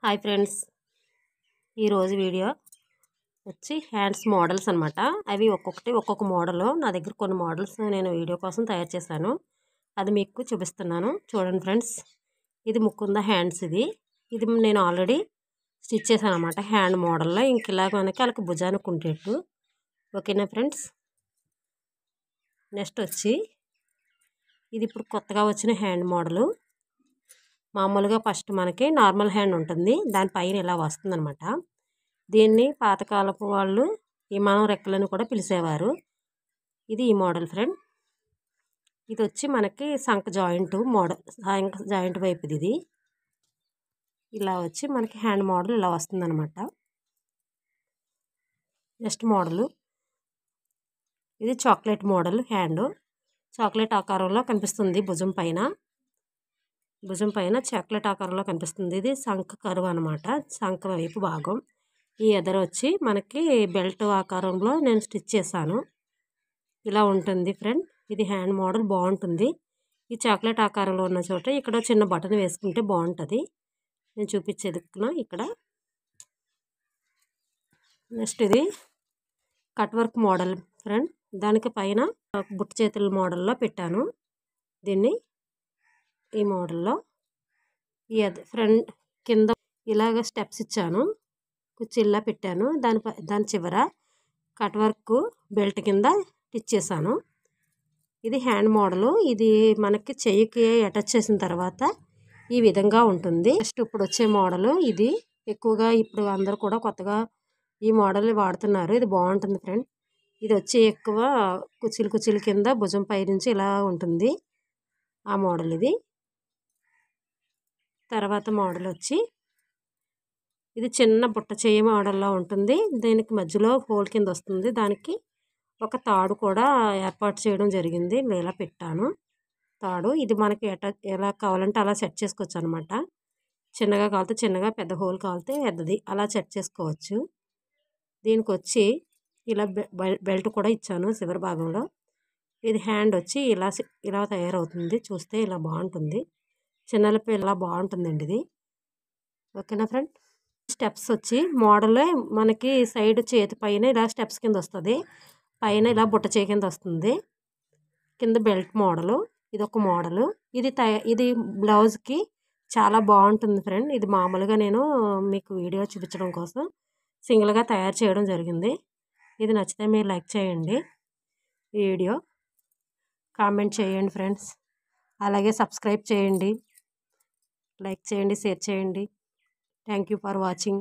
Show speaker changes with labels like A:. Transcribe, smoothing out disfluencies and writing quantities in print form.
A: Hi friends, ఈరోజు video వచ్చి hands models అనమాట. అవి ఒక్కొక్కటి ఒక్కొక్క మోడల్. నా దగ్గర కొన్ని మోడల్స్ నేను వీడియో కోసం తయారు చేశాను. అది మీకు చూపిస్తున్నాను. చూడండి ఫ్రెండ్స్, ఇది ముకుంద హ్యాండ్స్. ఇది నేను ఆల్రెడీ స్టిచ్ చేశాను అనమాట. హ్యాండ్ మోడల్లో ఇంక ఇలాగ మనకి వాళ్ళకి భుజానికి ఉండేట్టు. ఓకేనా ఫ్రెండ్స్. నెక్స్ట్ వచ్చి ఇది ఇప్పుడు కొత్తగా వచ్చిన హ్యాండ్ మోడలు. మామూలుగా ఫస్ట్ మనకి నార్మల్ హ్యాండ్ ఉంటుంది, దానిపైన ఇలా వస్తుంది అనమాట. దీన్ని పాతకాలపు వాళ్ళు విమానం రెక్కలను కూడా పిలిచేవారు. ఇది ఈ మోడల్ ఫ్రెండ్. ఇది వచ్చి మనకి సంక జాయింట్ మోడల్, సంక జాయింట్ వైపు ఇది ఇలా వచ్చి మనకి హ్యాండ్ మోడల్ ఇలా వస్తుంది అనమాట. నెక్స్ట్ మోడలు ఇది చాక్లెట్ మోడల్ హ్యాండ్. చాక్లెట్ ఆకారంలో కనిపిస్తుంది భుజం పైన చాక్లెట్ ఆకారంలో కనిపిస్తుంది. ఇది సంక కరువు అనమాట, సంక వైపు భాగం. ఈ ఎదర వచ్చి మనకి బెల్ట్ ఆకారంలో నేను స్టిచ్ చేశాను. ఇలా ఉంటుంది ఫ్రెండ్. ఇది హ్యాండ్ మోడల్ బాగుంటుంది. ఈ చాక్లెట్ ఆకారంలో ఉన్న చోట ఇక్కడ చిన్న బటన్ వేసుకుంటే బాగుంటుంది. నేను చూపించేది ఇక్కడ. నెక్స్ట్ ఇది కట్ వర్క్ మోడల్ ఫ్రెండ్. దానికి పైన బుట్ట చేతుల మోడల్లో పెట్టాను దీన్ని. ఈ మోడల్లో ఈ ఫ్రంట్ కింద ఇలాగ స్టెప్స్ ఇచ్చాను, కుర్చీలా పెట్టాను. దాని చివర కట్ వర్క్ బెల్ట్ కింద స్టిచ్ చేశాను. ఇది హ్యాండ్ మోడలు. ఇది మనకి చెయ్యికి అటాచ్ చేసిన తర్వాత ఈ విధంగా ఉంటుంది. నెక్స్ట్ ఇప్పుడు వచ్చే మోడలు ఇది. ఎక్కువగా ఇప్పుడు అందరూ కూడా కొత్తగా ఈ మోడల్ వాడుతున్నారు. ఇది బాగుంటుంది ఫ్రెండ్. ఇది వచ్చి ఎక్కువ కుర్చీల కింద భుజం పై నుంచి ఇలా ఉంటుంది ఆ మోడల్. ఇది తర్వాత మోడల్ వచ్చి ఇది చిన్న బుట్ట చేయి మోడల్లో ఉంటుంది. దీనికి మధ్యలో హోల్ కింద వస్తుంది. దానికి ఒక తాడు కూడా ఏర్పాటు చేయడం జరిగింది. ఇలా పెట్టాను తాడు. ఇది మనకి ఎలా కావాలంటే అలా సెట్ చేసుకోవచ్చు అనమాట. చిన్నగా కావాలితే చిన్నగా, పెద్ద హోల్ కావాలితే పెద్దది, అలా సెట్ చేసుకోవచ్చు. దీనికి వచ్చి ఇలా బెల్ట్ కూడా ఇచ్చాను చివరి భాగంలో. ఇది హ్యాండ్ వచ్చి ఇలా తయారవుతుంది. చూస్తే ఇలా బాగుంటుంది. చిన్నల పిల్ల బాగుంటుందండి ఇది. ఓకేనా ఫ్రెండ్. స్టెప్స్ వచ్చి మోడలే మనకి సైడ్ చేతి పైన ఇలా స్టెప్స్ కింద వస్తుంది, పైన ఇలా బుట్ట చేయి కింద వస్తుంది, కింద బెల్ట్ మోడలు. ఇది ఒక మోడలు. ఇది బ్లౌజ్కి చాలా బాగుంటుంది ఫ్రెండ్. ఇది మామూలుగా నేను మీకు వీడియో చూపించడం కోసం సింగిల్గా తయారు చేయడం జరిగింది. ఇది నచ్చితే మీరు లైక్ చేయండి, ఈ వీడియో కామెంట్ చేయండి ఫ్రెండ్స్. అలాగే సబ్స్క్రైబ్ చేయండి, లైక్ చేయండి, షేర్ చేయండి. Thank you for watching.